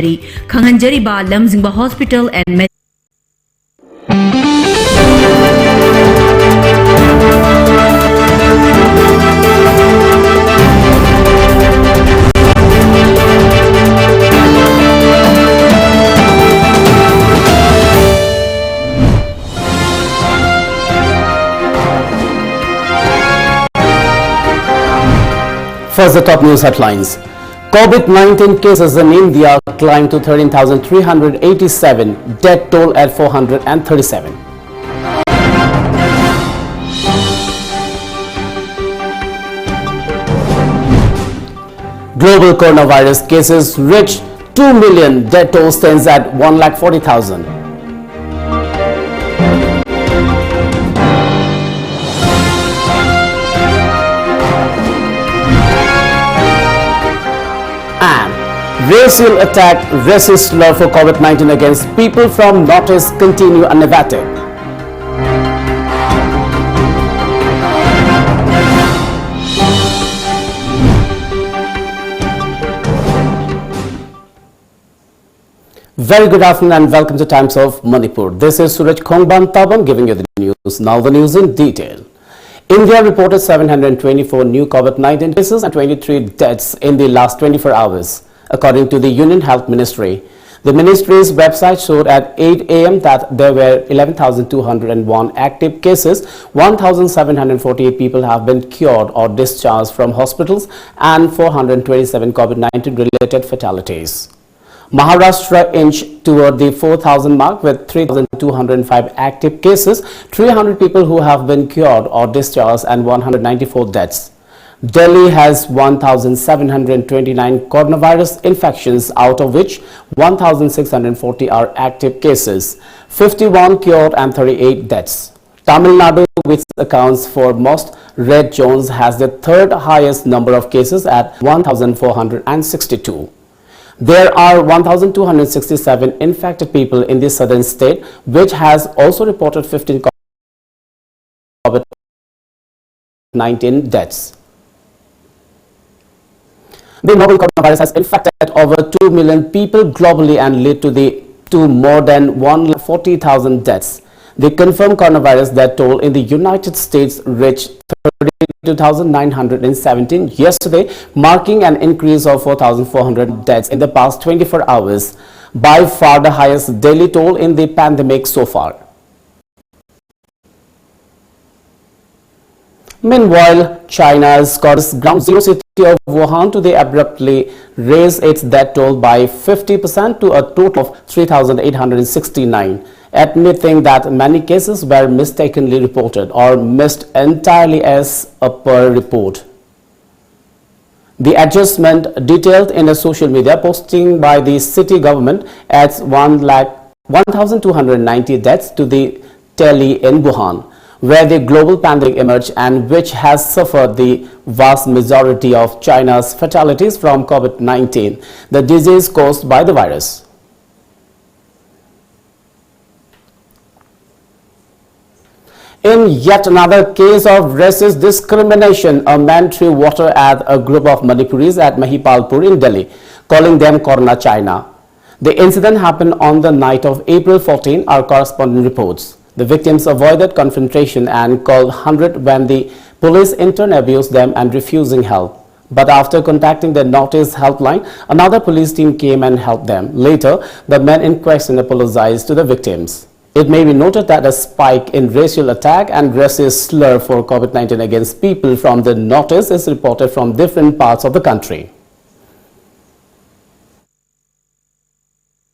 Khanganjariba Lamjingba Hospital and First, the top news headlines. COVID-19 cases in India climbed to 13,387, death toll at 437. Global coronavirus cases reach 2 million, death toll stands at 1,40,000. Racial attack, racist slur for COVID-19 against people from Northeast continue unabated. Very good afternoon and welcome to Times of Manipur. This is Suraj Tabam giving you the news. Now the news in detail. India reported 724 new COVID-19 cases and 23 deaths in the last 24 hours. According to the Union Health Ministry, the ministry's website showed at 8 a.m. that there were 11,201 active cases, 1,748 people have been cured or discharged from hospitals, and 427 COVID-19 related fatalities. Maharashtra inched toward the 4,000 mark with 3,205 active cases, 300 people who have been cured or discharged, and 194 deaths. Delhi has 1,729 coronavirus infections, out of which 1,640 are active cases, 51 cured and 38 deaths. Tamil Nadu, which accounts for most red zones, has the third highest number of cases at 1,462. There are 1,267 infected people in the southern state, which has also reported 15 COVID-19 deaths. The novel coronavirus has infected over 2 million people globally and led to more than 140,000 deaths. The confirmed coronavirus death toll in the United States reached 32,917 yesterday, marking an increase of 4,400 deaths in the past 24 hours, by far the highest daily toll in the pandemic so far. Meanwhile, China's ground zero city of Wuhan today abruptly raised its death toll by 50% to a total of 3,869, admitting that many cases were mistakenly reported or missed entirely as per report. The adjustment, detailed in a social media posting by the city government, adds 1,290 deaths to the tally in Wuhan, where the global pandemic emerged and which has suffered the vast majority of China's fatalities from COVID-19, the disease caused by the virus. In yet another case of racist discrimination, a man threw water at a group of Manipuris at Mahipalpur in Delhi, calling them Corona China. The incident happened on the night of April 14, our correspondent reports. The victims avoided confrontation and called 100 when the police in turn abused them and refusing help. But after contacting the Northeast helpline, another police team came and helped them. Later, the men in question apologized to the victims. It may be noted that a spike in racial attack and racist slur for COVID-19 against people from the Northeast is reported from different parts of the country.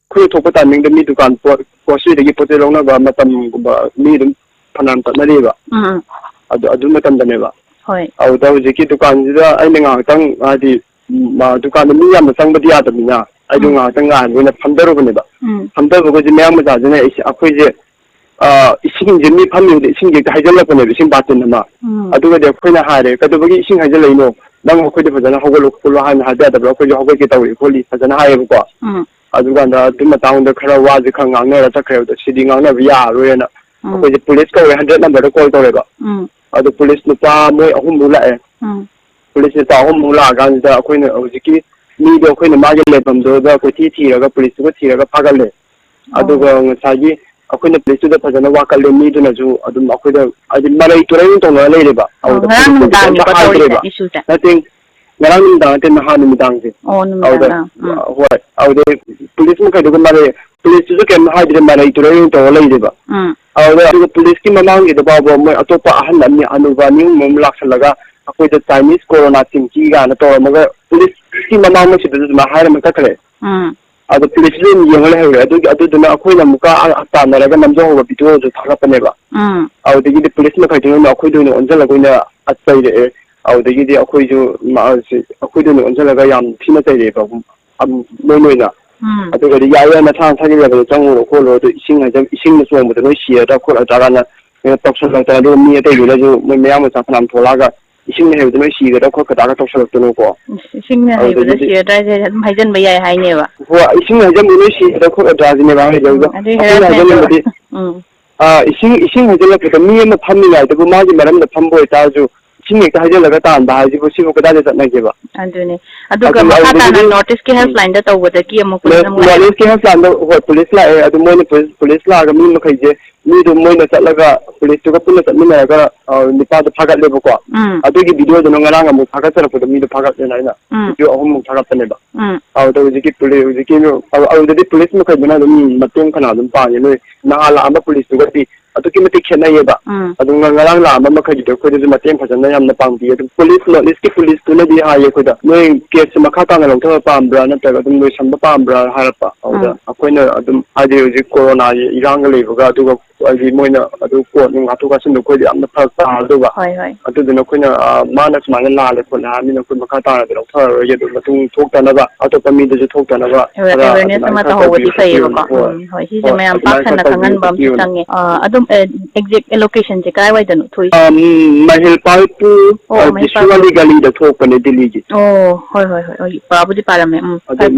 Kuri thopa timing the meet dukan posi the pote long na ba matam ba mi dum panan ta na ba adu matam da ne ba hoi au da jiki dukan da ai nga tang adi ma dukan mi yam sang ba dia da mi na ai du nga tang nga ne phamdaro ba ne ba phamdaro ko ji me am ja ne akhoi je ising je mi phammi de ising je haijal la ne ising ba tin ma adu ga de khoi na ha re ka du gi ising haijal lai no nang khoi de fajana hogol ko lo ha na ha da da ko jo hogol ki tawi ko li fajana ha ye ko Aduganda Timatown the Karawa the Kangana Takra sitting on a Via Ruena with the police go 100 number to call Toreba. The police Nupa Moy Humula police is a Humula against the Queen of Ziki mi do khoi na ma ge le bam do da ko thi ra ga police ko thi ra ga phagal le adu ga ngasai gi akhoi na police da phajana wa kal le mi do na ju adum akhoi da adi malai turai to na le le ba au da nothing ngarang ni da ten ha ni dang se au da hoi au de police mo kai do mare police ju ke ma dire malai turai to le le ba au da police ki mamang gi da ba mo atopa ahan ami anuba ni mom lak salaga akhoi da Chinese corona chimchi ga na to ma police ki mamang mo si da ma ha ma ka kare adu police ni yang le he adu duna akhoi na muka ta na ga nam jo ba video ju thaka pa ne ba au de gi police ma kai do na akhoi do ni onjal la ko na atsai de au de gi akhoi ju ma si akhoi do ni onjal la ga yam thina tai de ba am noi na adu ga ya ya na thang thagi la ga chang ro ko lo do ising ha jam ising na so mo de no shi da ko da ga na tok so ta do mi de lu la ju me me am sa phan thola ga ising ne he de no shi ga da ko ka da ga tok so to no ko ising ne he de shi da je hai jan ba yai hai ne ba ho ising ha jam no shi da ko da ji ne ba he ja ising ha jala ka mi ma pham ni la de ma ji maram da pham boi ta ju ising ne ka ha jala ga ta ba ji bo si bo ka da ja na ge ba adune aduga ma ta na notice ki helpline da taw da ki amu notice ki helpline da ho police la adu mo ne police la ga mi ma kai je mi do mo na chat la ga police to ka pun chat mi na ga nipa da phagat le ba ko adu gi video da nga nga mu phagat sa ko da mi do phagat le na ina video ahum mu phagat ne ba au da ji ki au da police ma kai na mi matung kana dum pa ne na ala ama police to ga ti adu ki mati khena ye ba adu nga la ama ma kai de ko de mateng phajana yam na pang bi adu police police to na di ha ye ko da noi case ma kha ta na long tha pa ambra na ta ga dum noi sam pa ambra ha pa au da akoi na adum ade ji corona ye irang le ba adu ga ai moi na adu ko ni atu ka sin do ko di am na pha ta adu ba adu de na ko na ma na sma na la le ko na mi na ko ma kha ta na de long tha ye do matung thok ta na ba atu pa mi de ju thok ta na ba awareness ma ta ho di sai ba ko hoi hi je ma am pa khan na kangan bam sang adum exact location je kai wai da no thoi mahil pa pu visually gali da thok pa ne dili ji hoi pa bu di para me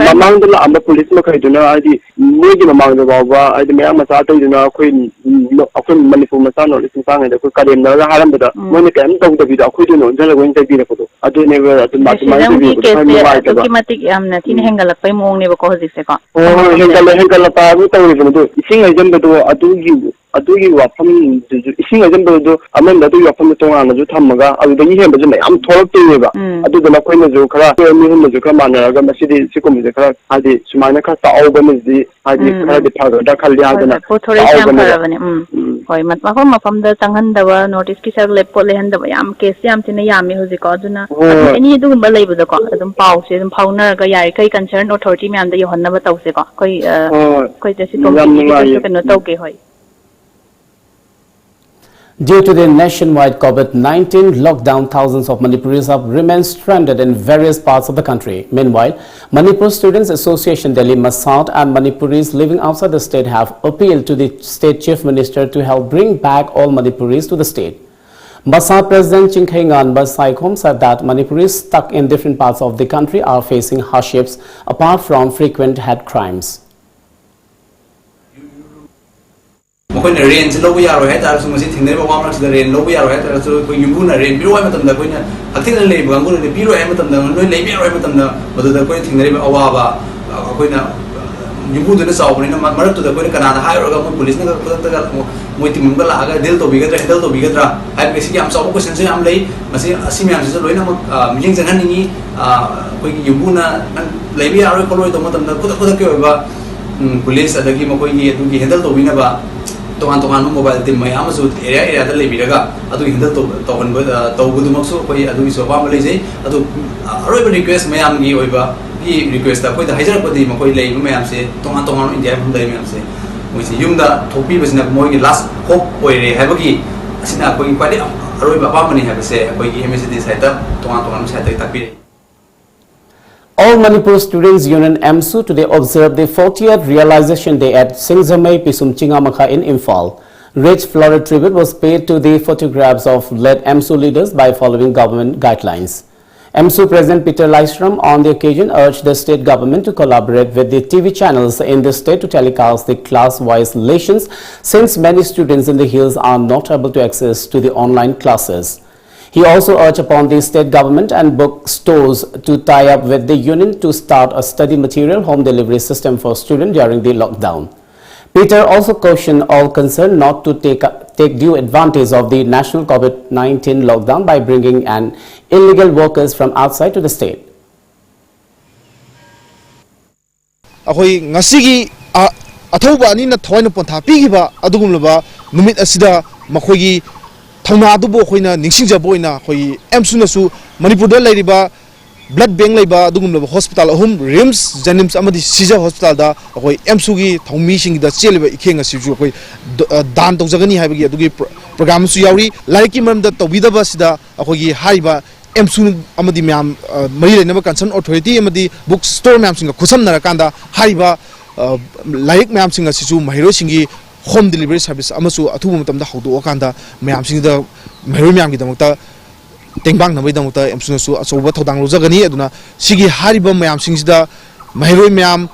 mamang da la am police ma kai do na ai mo ji mamang da ba ai de ma sa ta do na khoi akhoi manipur ma sa no le sing ngai da ko kadem na ga haram da mo ne kam tong da bi da akhoi do no jala goin ta bi na ko adu ne ga adu ma ma ki matik am na tin hengal pai mong ne ba ko hojik se ko hengal pa bu ta ni do ising ai jam do adu gi wa pham ising ai jam do amen da do ya pham to nga ju tham ga adu da hi hem ba ju mai am thorok te ne ba adu da na khoi na ju khara mi hum ju ka ma na ga ma si di si ko mi khara adi suma na kha ta au ba ni di adi khara di pha da khal ya da na ko thore jam khara ba ne hoi mat ma ma pham da changhan da ba notice ki sar le po le han da ba yam case yam tin ya mi hojik ko adu na ani du ba lei ba da ko adum pau se adum phau na ga yai kai concern authority me am da yo han na ba taw se ko koi te si tom ki ko no taw ke hoi. Due to the nationwide COVID-19 lockdown, thousands of Manipuris have remained stranded in various parts of the country. Meanwhile, Manipur Students Association Delhi Masat and Manipuris living outside the state have appealed to the state chief minister to help bring back all Manipuris to the state. Masat President Chinkhaingan Basaikhom said that Manipuris stuck in different parts of the country are facing hardships apart from frequent hate crimes. Mukhoina rain se lobu yaro hai tar su masi thingdai ba wamrak se rain lobu yaro hai tar su ko yumbu na rain biro hai matam da koina hakthing le ba ngul le biro hai matam da loi le biro hai matam da madu da koi thingdai ba awa ba koina yumbu da saw bani na marak tu da koina kana da hai ro ga police na ga ta ga moi tim ga la ga del to bi ga tra handle to bi ga tra hai basic am saw ko sense am lei masi asim am se loi na mijing jangan ni koi yumbu na le bi yaro ko loi to matam da ko da ke ba police adagi mo koi ni tu gi handle to bi na ba Tongan mobile team may amaso area da lebi daga adu hinda to ban to gudu makso koi adu iso ba malai jai adu aroi ba request may am gi oiba gi request ta koi da hajar ko di ma koi lei may am se tongan india hum dai may am se moi se yum da thopi basina moi gi last hope oi re ha ba gi asina koi kwai aroi ba mani ha ba se koi gi msd sai ta tongan sai ta takbi. All Manipur Students Union MSU today observed the 40th realization day at Singzamei Pisum Chingamakha in Imphal. Rich floral tribute was paid to the photographs of led MSU leaders by following government guidelines. MSU President Peter Lystrom on the occasion urged the state government to collaborate with the TV channels in the state to telecast the class-wise lessons since many students in the hills are not able to access to the online classes. He also urged upon the state government and bookstores to tie up with the union to start a study material home delivery system for students during the lockdown. Peter also cautioned all concerned not to take due advantage of the national COVID-19 lockdown by bringing in illegal workers from outside to the state. Ahoy ngasigi athauba ani na thoina pontha pigiba adugumlaba numit asida makhoigi thawna adubo khoina ningsingjabo khoi emsunasu manipur da lairiba blood bank laiba adugumlaba hospital ahum rims janims amadi sija hospital da khoi emsugi thawmi sing da cheliba ikhenga siju khoi dan tawjagani haibagi adugi program su yauri laiki mamda tawbidaba sida khoi haiba emsu amadi myam mari lenaba concern authority amadi book store myam singa khusam narakanda haiba like myam singa sisu mahiro singi home delivery service amasu athubu matamda haudo kanda myam singda mahiro myam gi damakta tengbang nabai damakta emsu su asoba thodang lojagani aduna sigi hariba myam singsida mahiro myam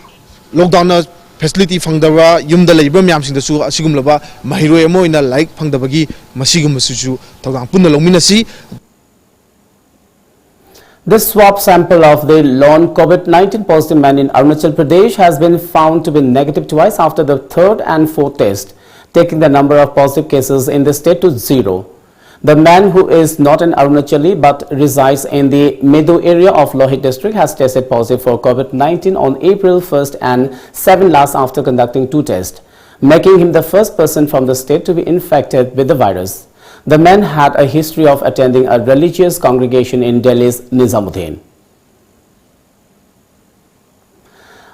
lockdown na facility fangdaba yumda leiba myam singda su asigumlaba mahiro emoina like fangdabagi masigum su thodang punna longminasi. The swab sample of the lone COVID-19 positive man in Arunachal Pradesh has been found to be negative twice after the third and fourth test, taking the number of positive cases in the state to 0. The man, who is not an Arunachali but resides in the Medu area of Lohit district, has tested positive for COVID-19 on April 1st and 7 last after conducting 2 tests, making him the first person from the state to be infected with the virus. The man had a history of attending a religious congregation in Delhi's Nizamuddin.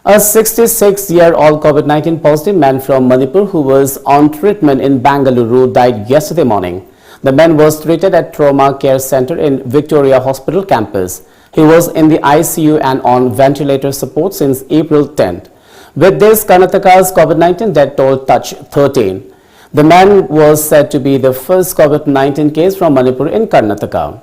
A 66-year-old COVID-19 positive man from Manipur who was on treatment in Bangalore died yesterday morning. The man was treated at Trauma Care Center in Victoria Hospital campus. He was in the ICU and on ventilator support since April 10th. With this, Karnataka's COVID-19 death toll touched 13. The man was said to be the first COVID-19 case from Manipur in Karnataka.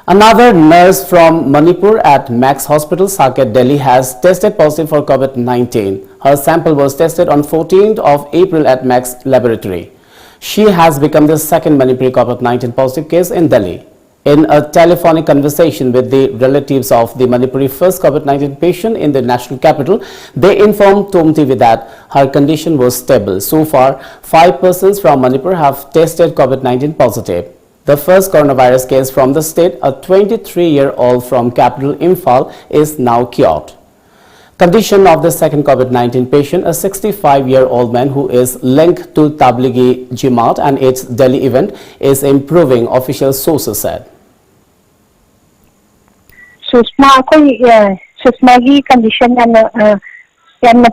Another nurse from Manipur at Max Hospital, Saket, Delhi has tested positive for COVID-19. Her sample was tested on 14th of April at Max Laboratory. She has become the second Manipuri COVID-19 positive case in Delhi. In a telephonic conversation with the relatives of the Manipuri first COVID-19 patient in the national capital, they informed Tom TV that her condition was stable. So far, 5 persons from Manipur have tested COVID-19 positive. The first coronavirus case from the state, a 23-year-old from capital Imphal, is now cured. Condition of the second COVID-19 patient, a 65-year-old man who is linked to Tablighi Jamaat and its Delhi event, is improving, official sources said. Susma condition and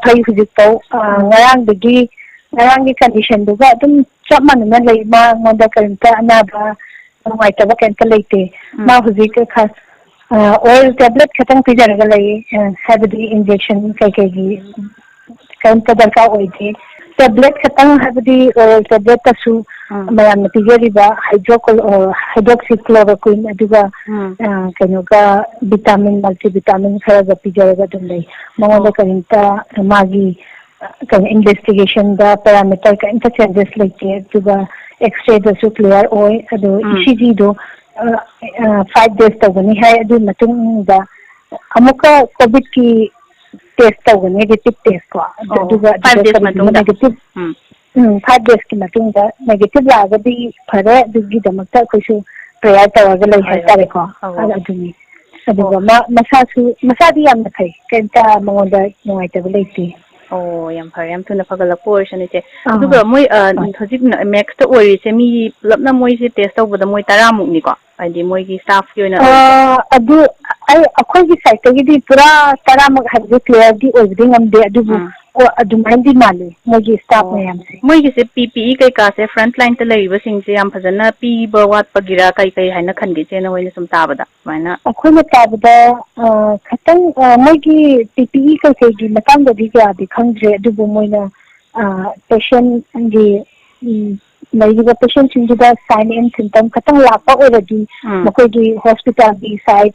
phai hujito ngarang condition do ba dum chaman na lei ma ngonda karanta anaba ngai ta ba kan ka leite ma hujik khas oil tablet khatang pijaraga lei habdi injection kai gi kan ta darka oide tablet khatang habdi oil tablet tasu mayam pijariba hydroxychloroquine aduga kanoga vitamin multivitamin kharaga pijaraga dum lei mongoda karanta magi kan investigation da parameter ka inta changes like aduga x-ray da su clear oi adu ECG do 5 days tawani hai adu matung da amuka covid ki test tawani negative test ko aduga 5 days matung negative 5 days ki matung da negative laga di phare dugi da makta koisu prayer tawaga lai hai tare ko aduni aduga masadi yam na thai kenta mongoda ngai ta leiti. Oh, yam phare yam thuna phagala portion ite aduga moi hojik max ta ori se mi lapna moi se test tawbada moi 10 muk ni ko adi moi gi staff ki oina adu ai akhoi gi site gi di pura 10 muk hadji clear di oiding am de adu adu mandi male moi gi staff me yam se moi gi se PPE kai ka se front line ta lei ba sing se yam phajana pi ba wat pagira kai kai haina khan gi che na hoina sum ta bada maina akhoi ma ta bada khatang moi gi PPE kai kai gi matang da di ga di khangre adu bo moina patient gi maybe patient in the sign in symptom katang lapa already makoi di hospital bi side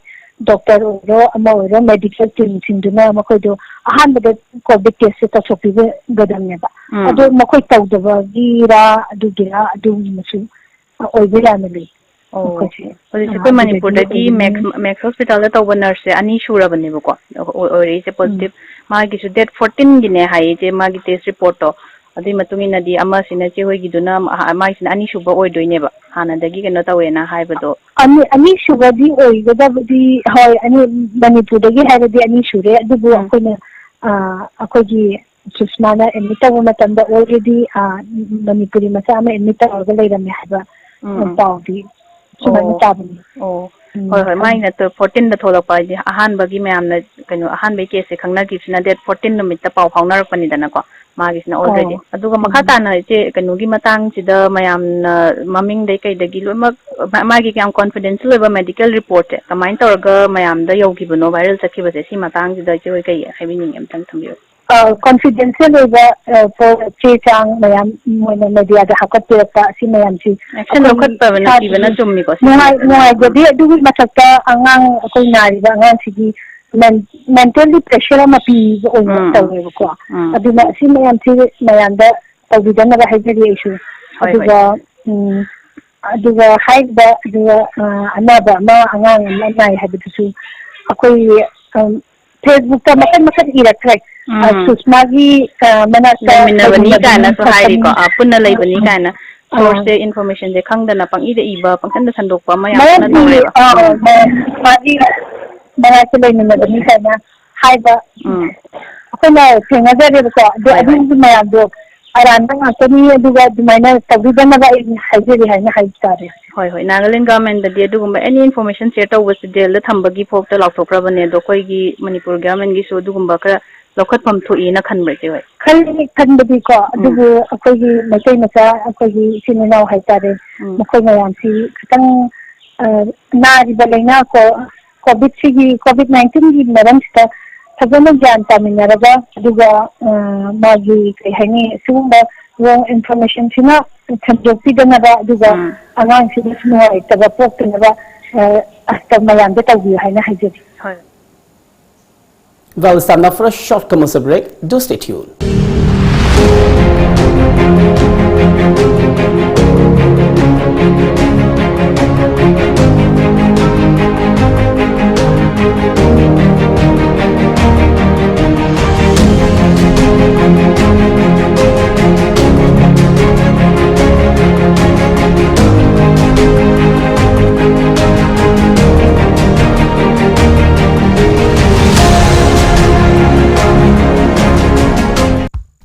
doctor ro amoro medical team sinduna makoi do ahan bada covid test ta sopi gadam ne ba ado makoi tawdaba gira adu masu oibiramali. Oh, hojik koi Manipur dagi Max Hospital da tawba nurse ani shurabani bako ori se positive magi su date 14 gine hai je magi test report to adi matungi na di ama sina che hoi giduna magi sina ani shuba oi doine ba hana dagi keno tawena hai bado ani shuba di oi gada di hoi ani Manipur dagi hai di ani shure adubu akoina akogi Susmana admit tawba matamda already Manipuri masa ama admit tawga leirame haiba pawdi Oh, hoi mai na to 14 da thola pa di ahan bagi mayam na kanu ahan be case khangna gi sina date 14 numit ta paw phaunar pani dana ko magi sina already aduga makha ta na che kanu gi matang sida mayam na maming dai kai dagi loimak magi kyam confidential ba medical report kamain tawga mayam da yogi buno viral sakhi ba se si matang sida che hoi kai habi ning am tang thambiyo confidential over for chang mayam moina media da hakat pa si mayam si action lokat pa na ti bana chummi ko no jadi adu masakta angang koi nari ba angang sigi mentally pressure ma pi oina tawe ko adu na si mayam da tawbidan na haidari issue adu haid ba anaba ma angang nai habitu akoi Facebook ta makan irak Susmagi manasa minabani kana so hairi ko punna laibani kana source information je khangdana pang ida iba pangkanda sandokpa maya na tawre magi manasa minabani kana haiba akona thengajare ko adu mayam do aranda ngakani aduga dumaina tawidana ba haijeri haina haitare hoi Nagaland government da dugumba any information share tawbas del da thambagi phok ta laukthokrabane do koi gi Manipur government gi so dugumba kra lokat pam thui na khanbre je hoi khan badi ko adugu akoi gi makai masa akoi gi sininaw haitare makoi mayam si katang nari balaina ko COVID-19 gi maram sta sabana gyan taminaraga aduga magi kai hani sumba wrong information sina thamjopi dana ba aduga angang sina sunuai taba pok tana ba asta mayam da tawbi haina haijeri Well, it's time now for a short commercial break. Do stay tuned.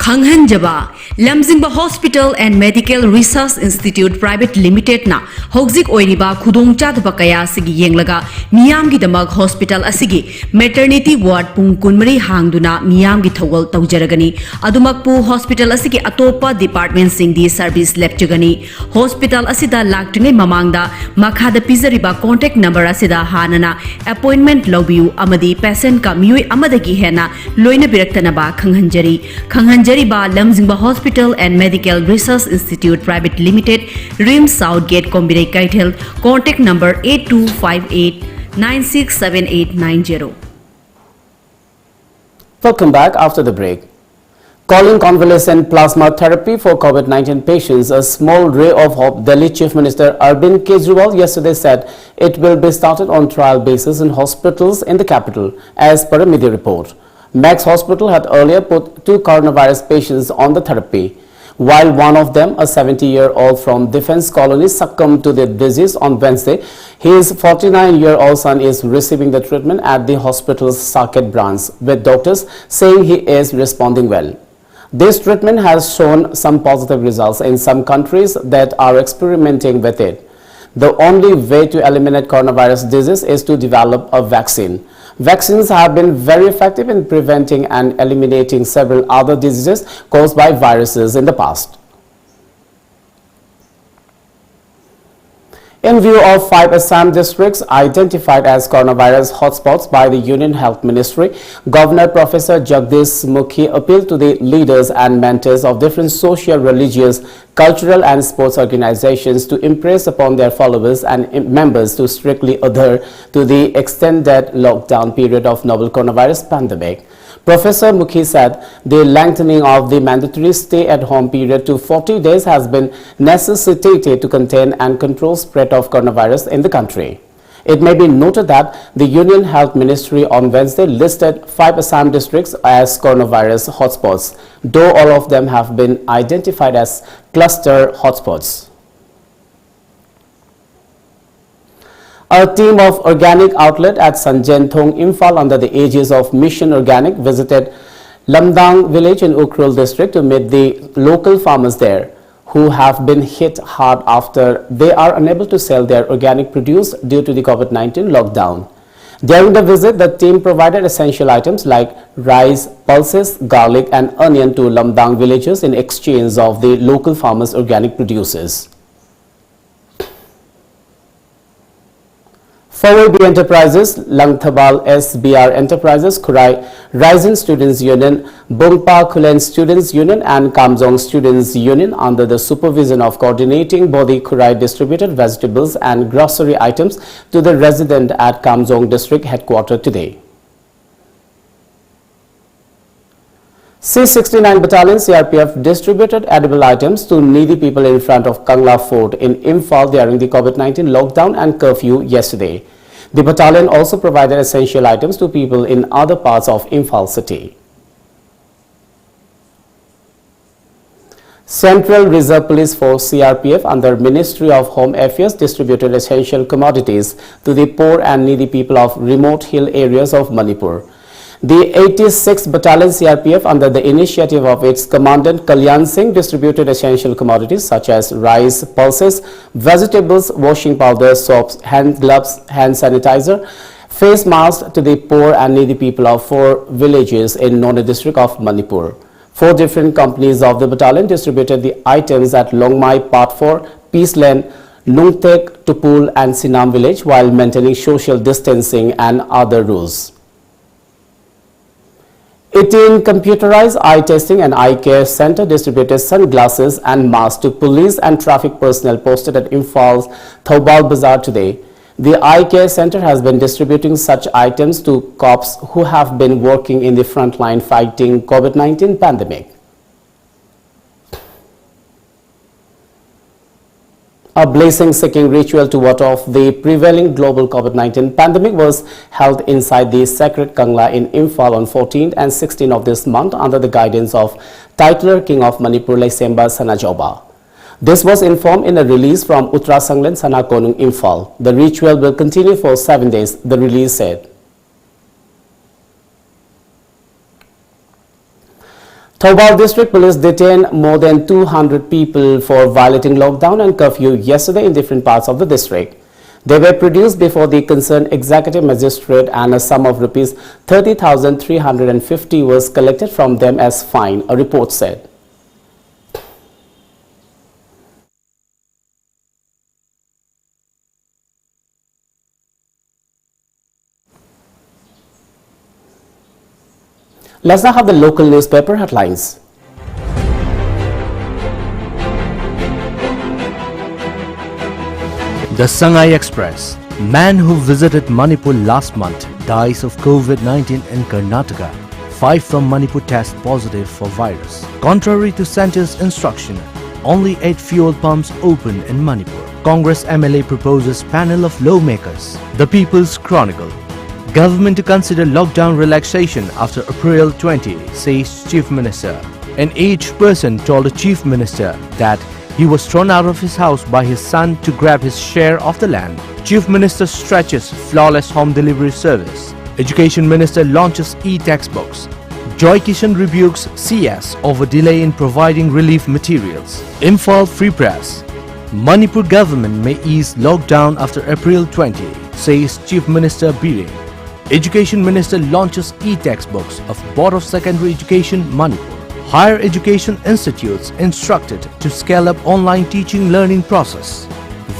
Khanghanjaba Lamjingba Hospital and Medical Research Institute Private Limited na Hogzik Oiriba Khudongchadba kaya sigi yenglaga miyamgi damag hospital asigi maternity ward pung kunmari hangduna miyamgi thawal tawjaragani adumakpu hospital asigi atopa department singdi service lepchugani hospital asida laktingai mamangda makhada pizariba contact number asida hanana appointment lobiu amadi patient ka miyoi amadagi hena loina biraktanaba khanghanjari Lamjingba Hospital and Medical Research Institute Private Limited, Rim Southgate, Kombirai Kaitel, contact number 8258967890. Welcome back after the break. Calling convalescent plasma therapy for COVID-19 patients a small ray of hope, Delhi Chief Minister Arvind Kejriwal yesterday said it will be started on trial basis in hospitals in the capital, as per a media report. Max Hospital had earlier put 2 coronavirus patients on the therapy, while one of them, a 70-year-old from Defence Colony, succumbed to the disease on Wednesday. His 49-year-old son is receiving the treatment at the hospital's Saket branch, with doctors saying he is responding well. This treatment has shown some positive results in some countries that are experimenting with it. The only way to eliminate coronavirus disease is to develop a vaccine. Vaccines have been very effective in preventing and eliminating several other diseases caused by viruses in the past. In view of 5 Assam districts identified as coronavirus hotspots by the Union Health Ministry, Governor Professor Jagdish Mukhi appealed to the leaders and mentors of different social, religious, cultural and sports organizations to impress upon their followers and members to strictly adhere to the extended lockdown period of novel coronavirus pandemic. Professor Mukhi said the lengthening of the mandatory stay-at-home period to 40 days has been necessitated to contain and control spread of coronavirus in the country. It may be noted that the Union Health Ministry on Wednesday listed 5 Assam districts as coronavirus hotspots, though all of them have been identified as cluster hotspots. A team of organic outlet at Sanjen Thong, Imphal under the aegis of Mission Organic visited Lamdang village in Ukhrul district to meet the local farmers there, who have been hit hard after they are unable to sell their organic produce due to the COVID-19 lockdown. During the visit, the team provided essential items like rice, pulses, garlic and onion to Lamdang villagers in exchange of the local farmers' organic produces. Forward Enterprises, Langthabal SBR Enterprises, Kurai Rising Students Union, Bungpa Kulen Students Union and Kamjong Students Union under the supervision of coordinating body Kurai distributed vegetables and grocery items to the resident at Kamjong District Headquarters today. C-69 Battalion CRPF distributed edible items to needy people in front of Kangla Fort in Imphal during the COVID-19 lockdown and curfew yesterday. The battalion also provided essential items to people in other parts of Imphal city. Central Reserve Police Force CRPF under Ministry of Home Affairs distributed essential commodities to the poor and needy people of remote hill areas of Manipur. The 86th Battalion CRPF under the initiative of its Commandant Kalyan Singh distributed essential commodities such as rice, pulses, vegetables, washing powder, soaps, hand gloves, hand sanitizer, face masks to the poor and needy people of 4 villages in None district of Manipur. 4 different companies of the battalion distributed the items at Longmai, Part 4, Peace Lane, Lungtek, Tupul and Sinam village while maintaining social distancing and other rules. 18 computerized eye testing and eye care center distributed sunglasses and masks to police and traffic personnel posted at Imphal's Thoubal Bazaar today. The eye care center has been distributing such items to cops who have been working in the front line fighting COVID-19 pandemic. A blessing-seeking ritual to ward off the prevailing global COVID-19 pandemic was held inside the sacred Kangla in Imphal on 14th and 16th of this month under the guidance of titular King of Manipur Laisemba Sanajoba. This was informed in a release from Uttara Sanglen Sana Konung Imphal. The ritual will continue for 7 days, the release said. Thoubal District Police detained more than 200 people for violating lockdown and curfew yesterday in different parts of the district. They were produced before the concerned executive magistrate and a sum of rupees 30,350 was collected from them as fine, a report said. Let's now have the local newspaper headlines. The Sangai Express. Man who visited Manipur last month dies of COVID-19 in Karnataka. 5 from Manipur test positive for virus. Contrary to centre's instruction, only 8 fuel pumps open in Manipur. Congress MLA proposes panel of lawmakers. The People's Chronicle. Government to consider lockdown relaxation after April 20, says Chief Minister. An aged person told the Chief Minister that he was thrown out of his house by his son to grab his share of the land. Chief Minister stretches flawless home delivery service. Education Minister launches e-textbooks. Joy Kishan rebukes CS over delay in providing relief materials. Imphal Free Press. Manipur government may ease lockdown after April 20, says Chief Minister Biring. Education Minister launches e-textbooks of Board of Secondary Education Manipur. Higher education institutes instructed to scale up online teaching learning process.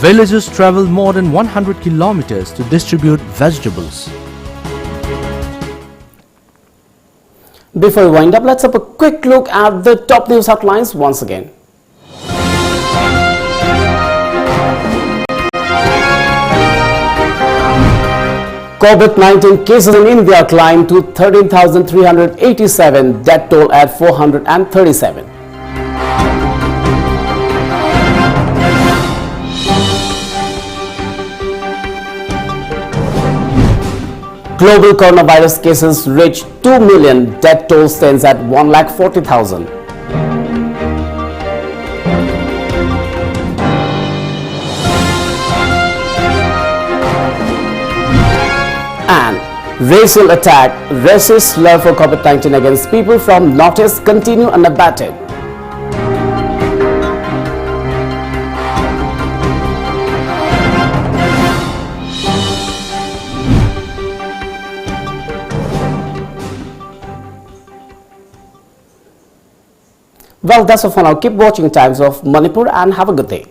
Villagers travel more than 100 kilometers to distribute vegetables. Before we wind up, let's have a quick look at the top news headlines once again. COVID-19 cases in India climbed to 13,387, death toll at 437. Global coronavirus cases reached 2 million, death toll stands at 1,40,000. And racial attack, racist slur for COVID-19 against people from Northeast continue unabated. Well, that's all for now. Keep watching Times of Manipur and have a good day.